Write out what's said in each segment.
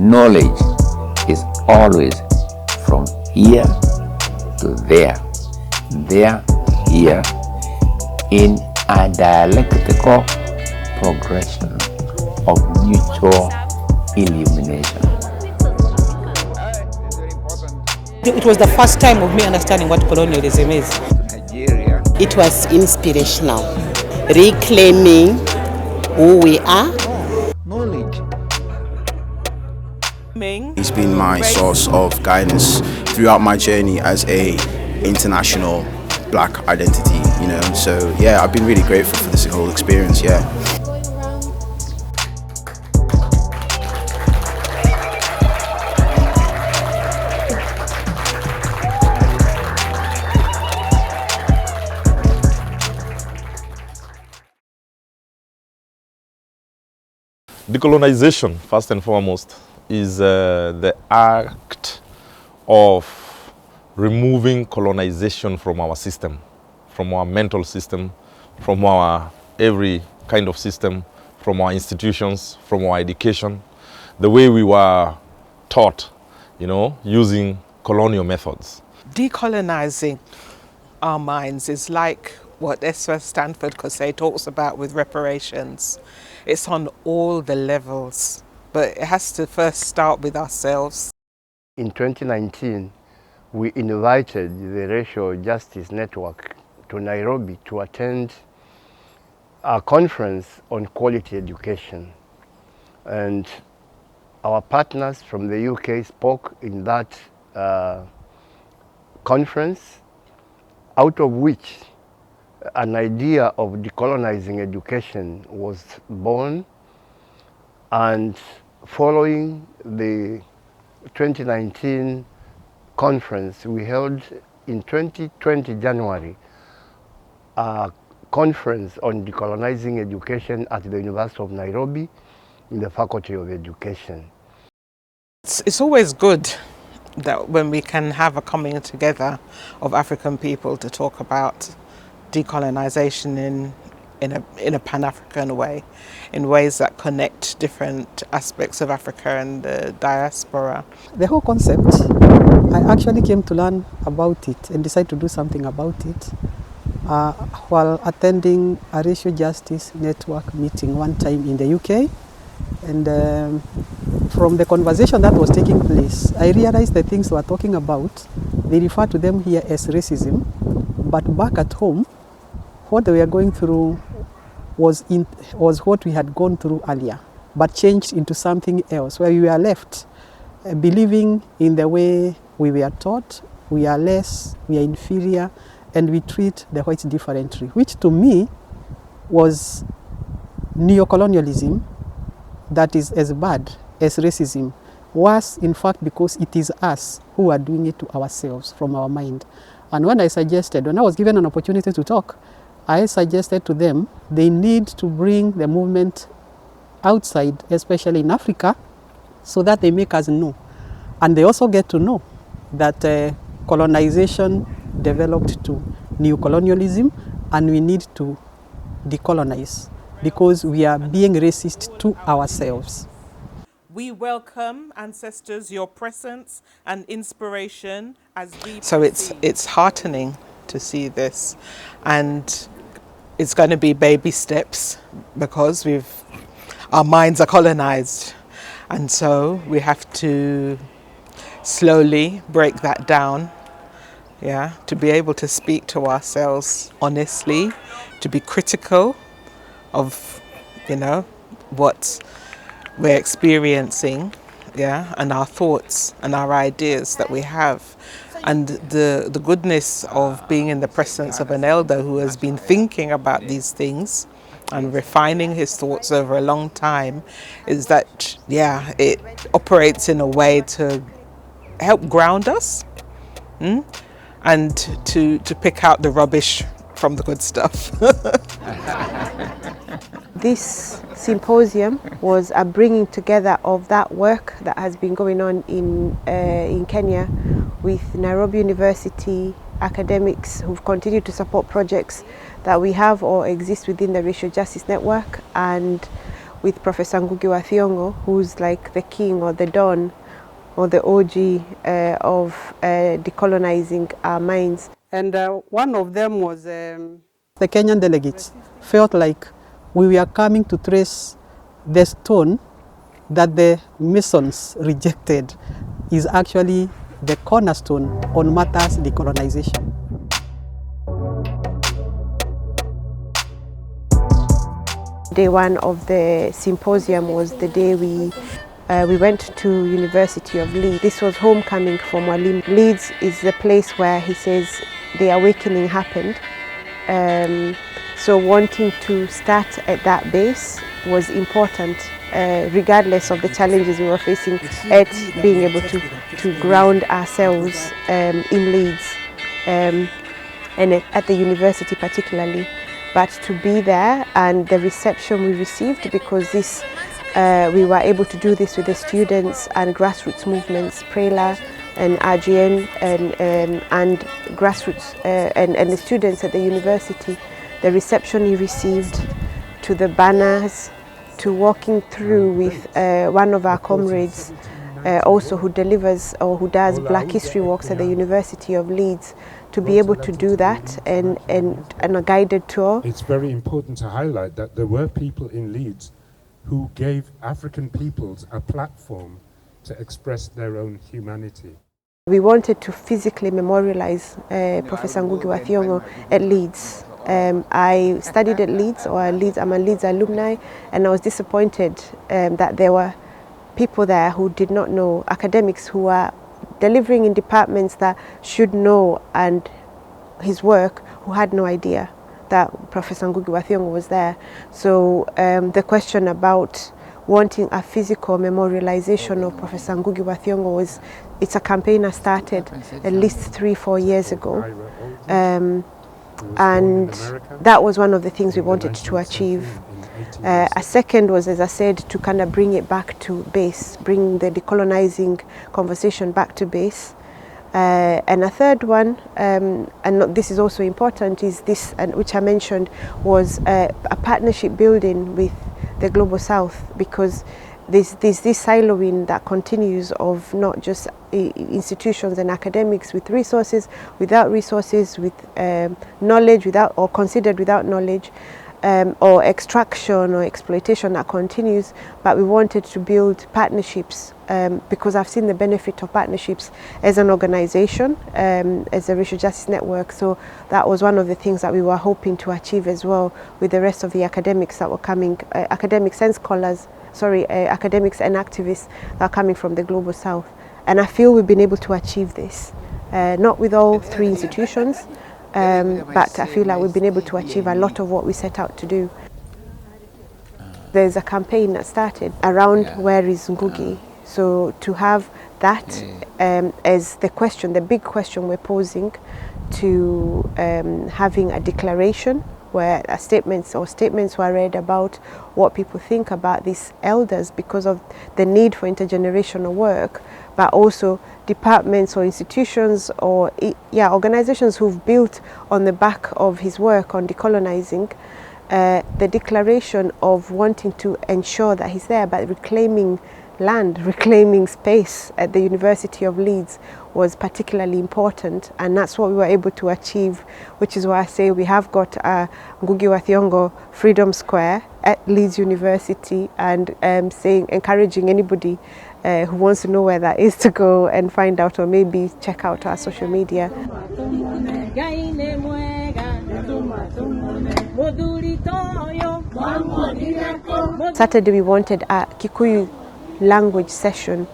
knowledge is always from here to there, here, in a dialectical progression of mutual illumination. It was the first time of me understanding what colonialism is. It was inspirational, reclaiming who we are. Knowledge. He's been my source of guidance throughout my journey as a international black identity, you know. So yeah, I've been really grateful for this whole experience, yeah. Decolonization, first and foremost, is the act of removing colonization from our system, from our mental system, from our every kind of system, from our institutions, from our education, the way we were taught, you know, using colonial methods. Decolonizing our minds is like what Esther Stanford Cossé talks about with reparations. It's on all the levels, but it has to first start with ourselves. In 2019, we invited the Racial Justice Network to Nairobi to attend a conference on quality education. And our partners from the UK spoke in that conference, out of which an idea of decolonizing education was born. And following the 2019 conference, we held in 2020 January a conference on decolonizing education at the University of Nairobi in the Faculty of Education. It's always good that when we can have a coming together of African people to talk about decolonization in a Pan-African way, in ways that connect different aspects of Africa and the diaspora. The whole concept, I actually came to learn about it and decided to do something about it while attending a Racial Justice Network meeting one time in the UK. And from the conversation that was taking place, I realized the things we were talking about, they refer to them here as racism, but back at home, what they were going through was what we had gone through earlier, but changed into something else, where we were left believing in the way we were taught, we are less, we are inferior, and we treat the whites differently, which to me was neocolonialism that is as bad as racism. Worse, in fact, because it is us who are doing it to ourselves from our mind. And when I was given an opportunity to talk, I suggested to them they need to bring the movement outside, especially in Africa, so that they make us know. And they also get to know that colonization developed to neocolonialism, and we need to decolonize because we are being racist to ourselves. We welcome, ancestors, your presence and inspiration as we So it's heartening to see this, and it's going to be baby steps because our minds are colonized, and so we have to slowly break that down, yeah, to be able to speak to ourselves honestly, to be critical of, you know, what we're experiencing, yeah, and our thoughts and our ideas that we have. And the goodness of being in the presence of an elder who has been thinking about these things and refining his thoughts over a long time is that, yeah, it operates in a way to help ground us and to pick out the rubbish from the good stuff. This symposium was a bringing together of that work that has been going on in Kenya with Nairobi University academics who've continued to support projects that we have or exist within the Racial Justice Network, and with Professor Ngûgî Thiong'o, who's like the king or the don or the OG of decolonizing our minds. And one of them was the Kenyan delegates felt like we were coming to trace the stone that the Masons rejected is actually the cornerstone on matters decolonization. Day one of the symposium was the day we went to University of Leeds. This was homecoming for Mwalimu. Leeds is the place where he says the awakening happened. So wanting to start at that base was important, regardless of the challenges we were facing, at being able to ground ourselves in Leeds and at the university particularly. But to be there and the reception we received, because this we were able to do this with the students and grassroots movements, Prela and RGN and grassroots and the students at the university. The reception he received, to the banners, to walking through with one of our comrades also who delivers or who does Black History walks at the University of Leeds, to be able to do that and a guided tour. It's very important to highlight that there were people in Leeds who gave African peoples a platform to express their own humanity. We wanted to physically memorialize Professor Ngûgî Thiong'o at Leeds. I studied at Leeds, I'm a Leeds alumni, and I was disappointed that there were people there who did not know, academics who are delivering in departments that should know and his work, who had no idea that Professor Ngûgî Thiong'o was there. So the question about wanting a physical memorialization of Professor Ngûgî Thiong'o it's a campaign I started at least 3-4 years ago. And that was one of the things we wanted to achieve. A second was, as I said, to kind of bring it back to base, bring the decolonizing conversation back to base. And a third one, and this is also important, is this, which I mentioned, was a partnership building with the Global South, because there's this siloing that continues of not just institutions and academics with resources, without resources, with knowledge, without, or considered without knowledge, or extraction or exploitation that continues. But we wanted to build partnerships because I've seen the benefit of partnerships as an organization, as a racial justice network. So that was one of the things that we were hoping to achieve as well with the rest of the academics that were coming, academics and scholars, academics and activists that are coming from the Global South. And I feel we've been able to achieve this, not with all 3 institutions, but I feel like we've been able to achieve a lot of what we set out to do. There's a campaign that started around where is Ngugi. So to have that as the question, the big question we're posing, to having a declaration where statements were read about what people think about these elders because of the need for intergenerational work, but also departments or institutions or organizations who've built on the back of his work on decolonizing, the declaration of wanting to ensure that he's there, but reclaiming land, reclaiming space at the University of Leeds was particularly important, and that's what we were able to achieve, which is why I say we have got Ngûgî Thiong'o Freedom Square at Leeds University, and encouraging anybody who wants to know where that is to go and find out, or maybe check out our social media. Saturday we wanted a Kikuyu language session,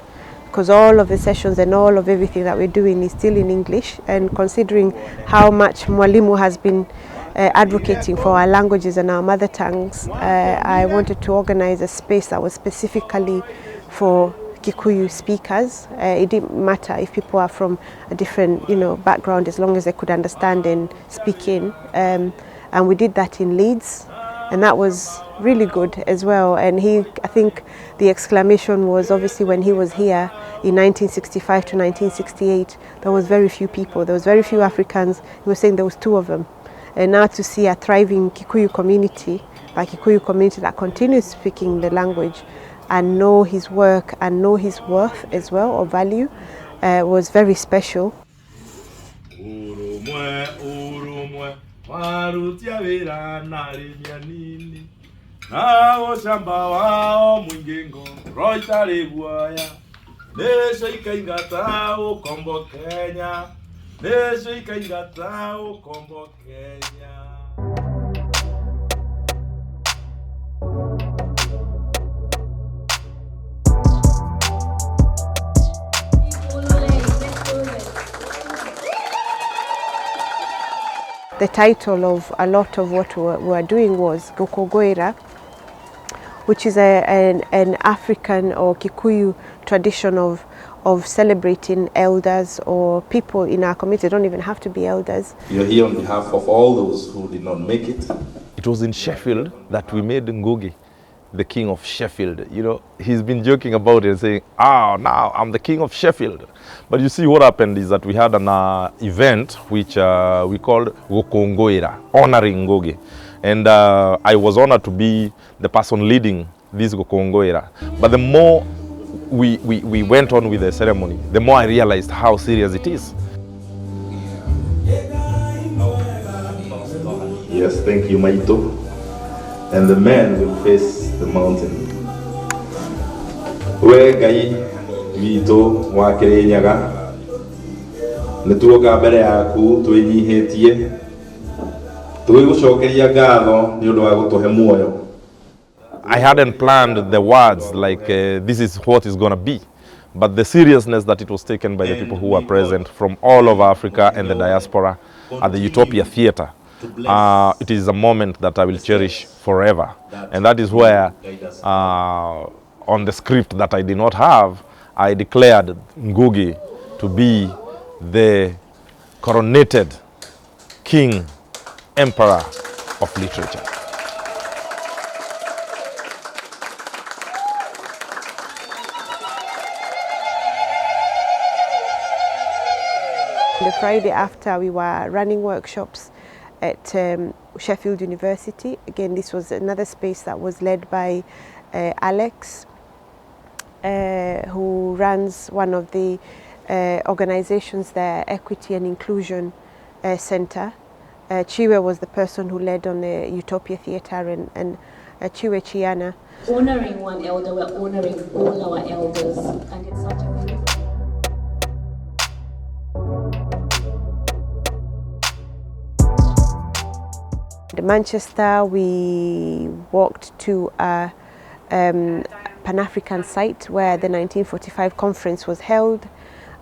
because all of the sessions and all of everything that we're doing is still in English, and considering how much Mwalimu has been advocating for our languages and our mother tongues, I wanted to organize a space that was specifically for Kikuyu speakers. It didn't matter if people are from a different background, as long as they could understand and speak in, and we did that in Leeds, and that was really good as well. And I think the exclamation was, obviously when he was here in 1965 to 1968, there was very few people, there was very few Africans. He was saying there was 2 of them, And now to see a thriving Kikuyu community, a Kikuyu community that continues speaking the language and know his work and know his worth as well, or value, was very special. The title of a lot of what we were doing was Gokogoira, which is an African or Kikuyu tradition of celebrating elders or people in our community. They don't even have to be elders. You're here on behalf of all those who did not make it. It was in Sheffield that we made Ngugi the king of Sheffield. You know, he's been joking about it, saying, now I'm the king of Sheffield. But you see, what happened is that we had an event which we called Gokongoira, honoring Ngugi. And I was honored to be the person leading this Gokongoira. But the more we went on with the ceremony, the more I realized how serious it is. Yes, thank you, Maito. And the men will face the mountain. Wegai Vito Wakirenyaga Netuoka Bere Aku, Twinyihetie, Tuigosokeria Gado, Yodoagotohemoyo. I hadn't planned the words like this is what it's going to be, but the seriousness that it was taken by the people who were present from all over Africa and the diaspora at the Utopia Theatre. It is a moment that I will cherish forever. And that is where, on the script that I did not have, I declared Ngugi to be the coronated king, emperor of literature. The Friday after, we were running workshops at Sheffield University. Again, this was another space that was led by Alex, who runs one of the organizations there, Equity and Inclusion Center. Chiwe was the person who led on the Utopia Theatre, and Chiwe Chiana. Honoring one elder, we're honoring all our elders, and it's such a beautiful. In Manchester, we walked to a Pan-African site where the 1945 conference was held,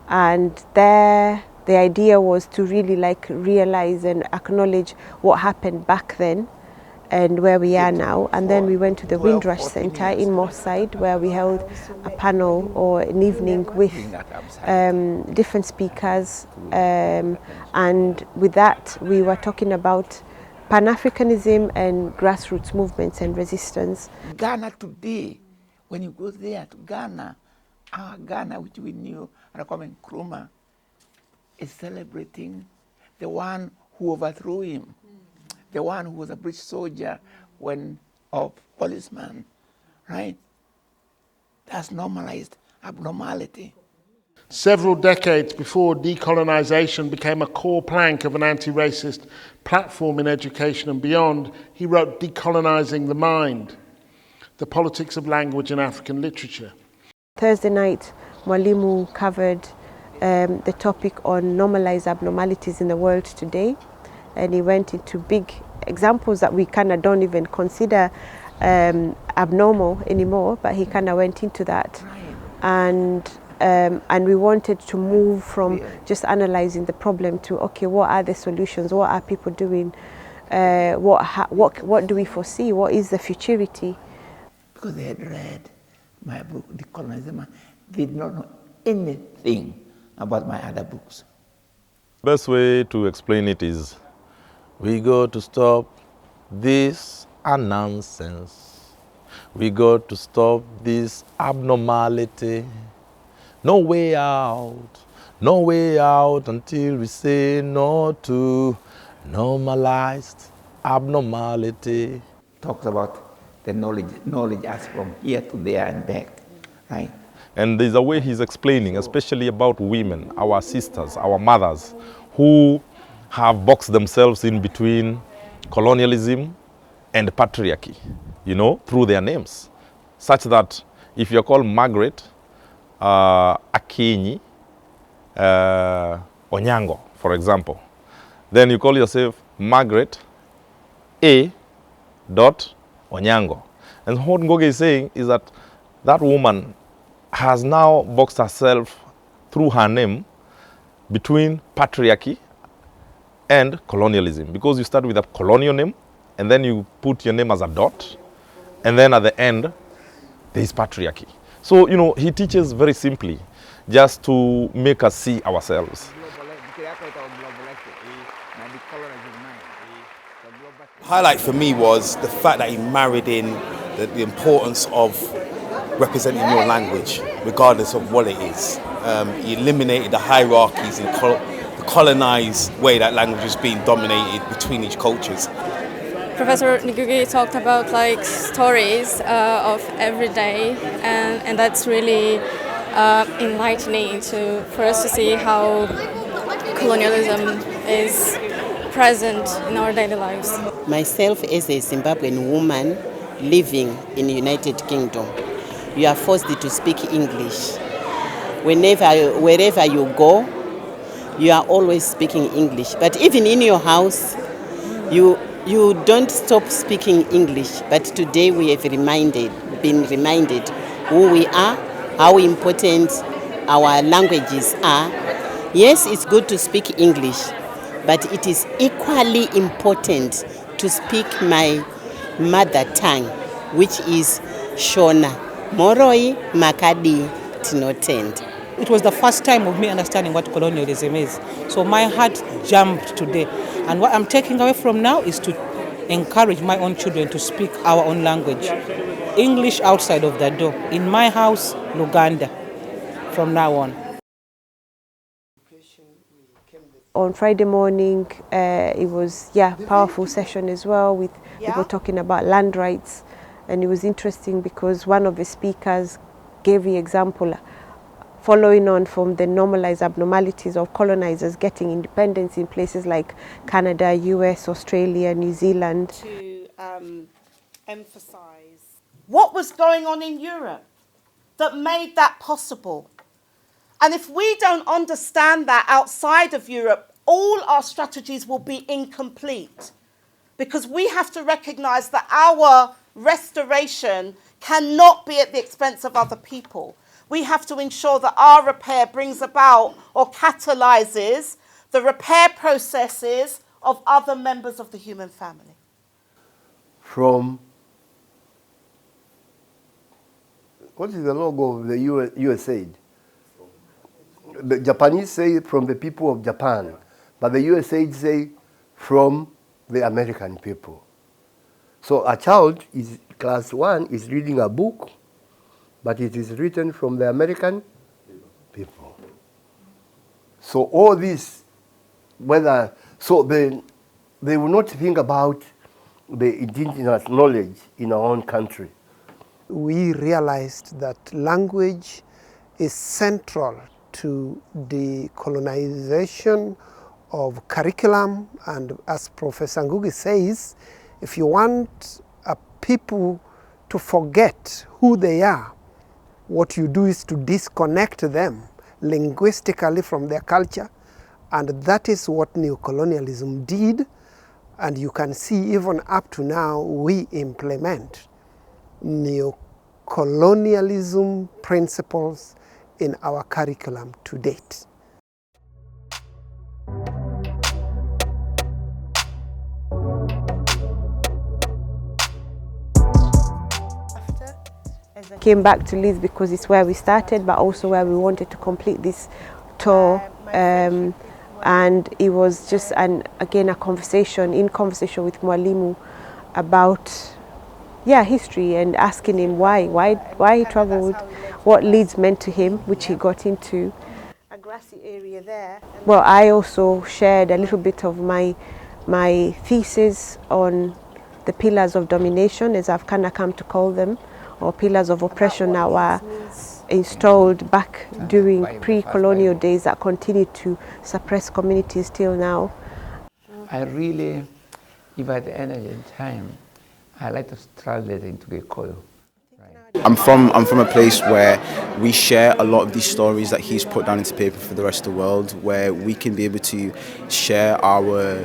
and there the idea was to really realize and acknowledge what happened back then and where we are now. And then we went to the Windrush Centre in Moorside, where we held a panel or an evening with different speakers, and with that we were talking about Pan-Africanism and grassroots movements and resistance. Ghana today, when you go there to Ghana, our Ghana, which we knew, Kwame Nkrumah, is celebrating the one who overthrew him, the one who was a British soldier of policeman, right? That's normalized abnormality. Several decades before decolonization became a core plank of an anti-racist platform in education and beyond, he wrote Decolonizing the Mind, the Politics of Language in African Literature. Thursday night, Mwalimu covered the topic on normalized abnormalities in the world today, and he went into big examples that we kind of don't even consider abnormal anymore, but he kind of went into that. And we wanted to move from just analysing the problem to, okay, what are the solutions? What are people doing? What do we foresee? What is the futurity? Because they had read my book, Decolonization, they did not know anything about my other books. Best way to explain it is, we got to stop this nonsense. We got to stop this abnormality. No way out until we say no to normalized abnormality. Talks about the knowledge as from here to there and back, right? And there's a way he's explaining, especially about women, our sisters, our mothers, who have boxed themselves in between colonialism and patriarchy, you know, through their names. Such that if you're called Margaret Akinyi Onyango, for example, then you call yourself Margaret A. Onyango. And what Ngugi is saying is that that woman has now boxed herself through her name between patriarchy and colonialism, because you start with a colonial name and then you put your name as a dot, and then at the end there is patriarchy. So, you know, he teaches very simply, just to make us see ourselves. Highlight for me was the fact that he married in the importance of representing your language, regardless of what it is. He eliminated the hierarchies and the colonized way that language is being dominated between each cultures. Professor Ngûgî talked about like stories of every day, and that's really enlightening for us to see how colonialism is present in our daily lives. Myself as a Zimbabwean woman living in the United Kingdom, you are forced to speak English. Wherever you go, you are always speaking English. But even in your house, you don't stop speaking English. But today we have been reminded who we are, how important our languages are. Yes, it's good to speak English, but it is equally important to speak my mother tongue, which is Shona. Moroi Makadi Tinotend. It was the first time of me understanding what colonialism is. So my heart jumped today. And what I'm taking away from now is to encourage my own children to speak our own language. English outside of the door. In my house, Luganda, from now on. On Friday morning, it was powerful session as well, with people talking about land rights. And it was interesting because one of the speakers gave the example following on from the normalized abnormalities of colonizers getting independence in places like Canada, US, Australia, New Zealand. To emphasize what was going on in Europe that made that possible. And if we don't understand that outside of Europe, all our strategies will be incomplete, because we have to recognize that our restoration cannot be at the expense of other people. We have to ensure that our repair brings about or catalyzes the repair processes of other members of the human family. From, what is the logo of the USAID? The Japanese say from the people of Japan, but the USAID say from the American people. So a child is class 1 is reading a book, but it is written from the American people. So all this, they will not think about the indigenous knowledge in our own country. We realized that language is central to the colonization of curriculum, and as Professor Ngûgî says, if you want a people to forget who they are, what you do is to disconnect them linguistically from their culture, and that is what neocolonialism did. And you can see even up to now we implement neocolonialism principles in our curriculum to date. Came back to Leeds because it's where we started, but also where we wanted to complete this tour. And it was just, again, a conversation with Mwalimu about history, and asking him why he travelled, what Leeds meant to him, which he got into. A grassy area there. Well, I also shared a little bit of my my thesis on the pillars of domination, as I've kind of come to call them, or pillars of oppression that were installed back during pre-colonial days that continue to suppress communities till now. I really, if I had energy and time, I like to translate into Gikolo. I'm from a place where we share a lot of these stories that he's put down into paper for the rest of the world, where we can be able to share our,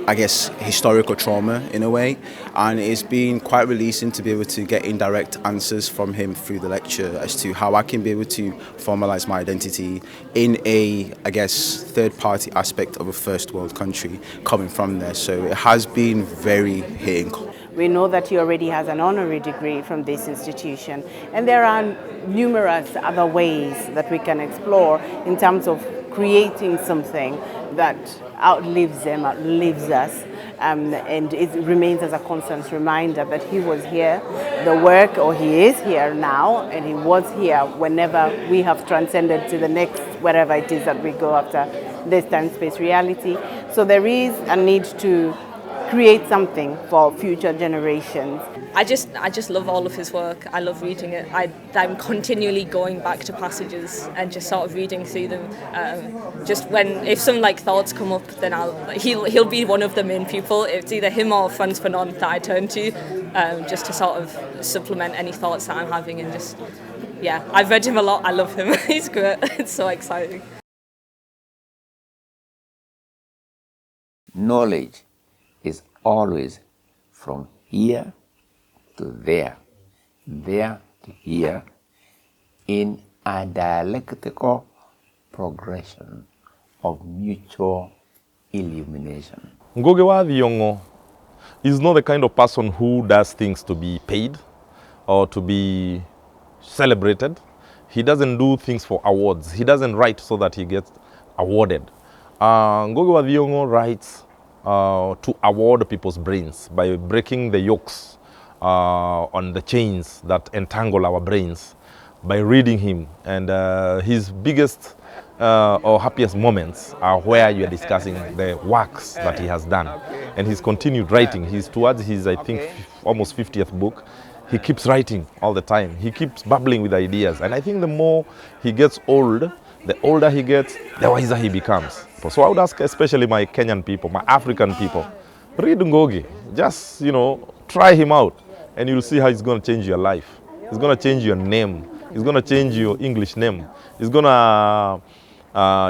I guess, historical trauma in a way, and it's been quite releasing to be able to get indirect answers from him through the lecture as to how I can be able to formalize my identity in a, I guess, third-party aspect of a first world country coming from there. So it has been very hitting. We know that he already has an honorary degree from this institution, and there are numerous other ways that we can explore in terms of creating something that outlives them, outlives us, and it remains as a constant reminder that he was here, the work, or he is here now, and he was here whenever we have transcended to the next, wherever it is that we go after this time-space reality. So there is a need to create something for future generations. I just love all of his work. I love reading it. I'm continually going back to passages and just sort of reading through them. Just if some thoughts come up, then he'll be one of the main people. It's either him or Frantz Fanon that I turn to, just to sort of supplement any thoughts that I'm having. And just, yeah, I've read him a lot. I love him. He's great. It's so exciting. Knowledge is always from here to there to here, in a dialectical progression of mutual illumination. Ngugi wa Thiong'o is not the kind of person who does things to be paid or to be celebrated. He doesn't do things for awards. He doesn't write so that he gets awarded. Ngugi wa Thiong'o writes to award people's brains by breaking the yokes on the chains that entangle our brains, by reading him. And his biggest or happiest moments are where you are discussing the works that he has done. And he's continued writing. He's towards his, I think, almost 50th book. He keeps writing all the time. He keeps bubbling with ideas. And I think the more he gets old, the older he gets, the wiser he becomes. So I would ask especially my Kenyan people, my African people, read Ngugi. Just, try him out and you'll see how he's going to change your life. He's going to change your name. He's going to change your English name. He's going to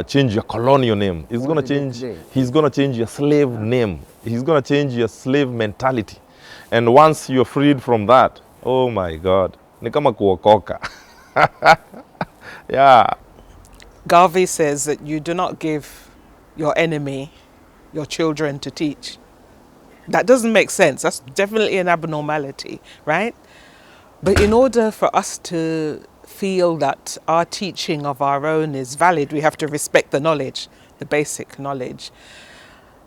change your colonial name. He's going to change your slave name. He's going to change your slave mentality. And once you're freed from that, oh my God, ni kama kuokoka. Yeah. Garvey says that you do not give your enemy your children to teach. That doesn't make sense. That's definitely an abnormality, right? But in order for us to feel that our teaching of our own is valid, we have to respect the knowledge, the basic knowledge.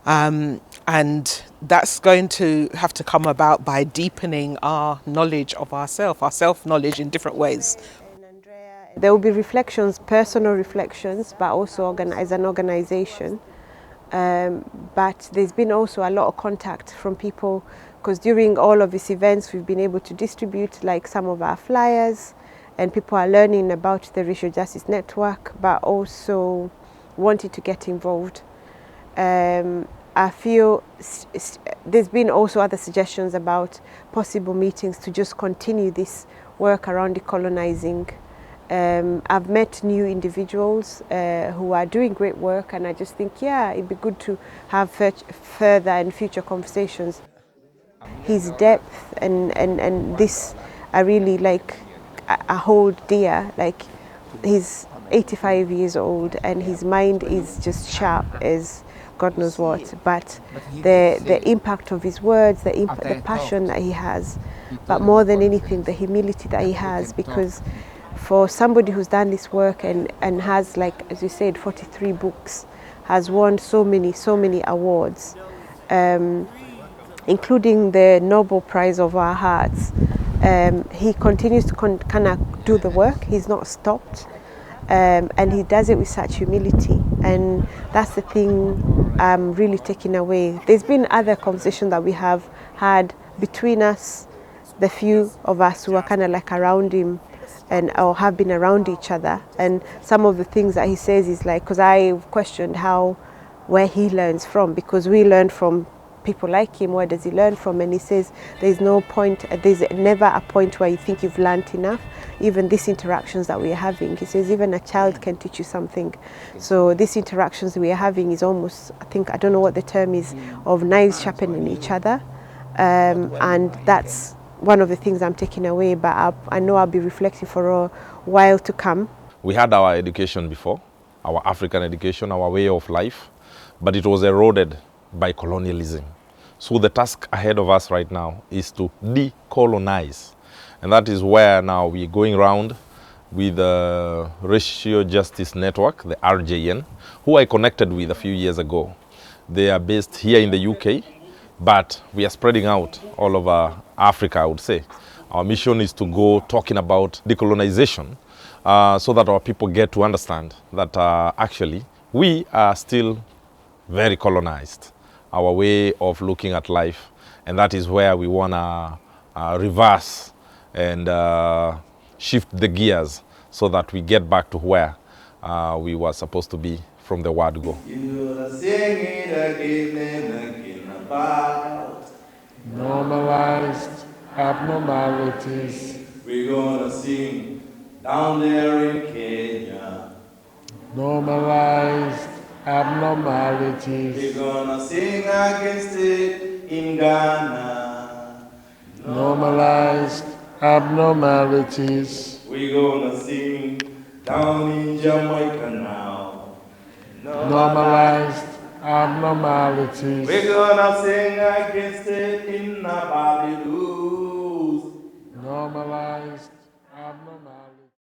And that's going to have to come about by deepening our knowledge of ourselves, our self-knowledge in different ways. There will be reflections, personal reflections, but also as an organization. But there's been also a lot of contact from people, because during all of these events we've been able to distribute some of our flyers, and people are learning about the Racial Justice Network, but also wanted to get involved. I feel there's been also other suggestions about possible meetings to just continue this work around decolonizing. I've met new individuals who are doing great work, and I just think, yeah, it'd be good to have further and future conversations. His depth and this I really I hold dear. He's 85 years old and his mind is just sharp as God knows what, but the impact of his words, the passion that he has, but more than anything, the humility that he has, because for somebody who's done this work and has, as you said, 43 books, has won so many awards, including the Nobel Prize of Our Hearts, he continues to kind of do the work. He's not stopped, and he does it with such humility, and that's the thing I'm really taking away. There's been other conversations that we have had between us, the few of us who are kind of like around him and or have been around each other. And some of the things that he says is like, because I've questioned where he learns from, because we learn from people like him. Where does he learn from? And he says there's no point, there's never a point where you think you've learnt enough. Even these interactions that we are having, he says even a child can teach you something. So these interactions we are having is almost, I don't know what the term is, of knives sharpening each other. And that's one of the things I'm taking away, but I know I'll be reflecting for a while to come. We had our education before, our African education, our way of life, but it was eroded by colonialism. So the task ahead of us right now is to decolonize. And that is where now we're going around with the Racial Justice Network, the RJN, who I connected with a few years ago. They are based here in the UK, but we are spreading out all over Africa, I would say. Our mission is to go talking about decolonization so that our people get to understand that actually we are still very colonized, our way of looking at life. And that is where we want to reverse and shift the gears so that we get back to where we were supposed to be from the word go. Normalized abnormalities. We're gonna sing down there in Kenya. Normalized abnormalities. We're gonna sing against it in Ghana. Normalized abnormalities. We're gonna sing down in Jamaica now. Normalized abnormalities. We're gonna sing against it in Barbados. Normalized abnormalities.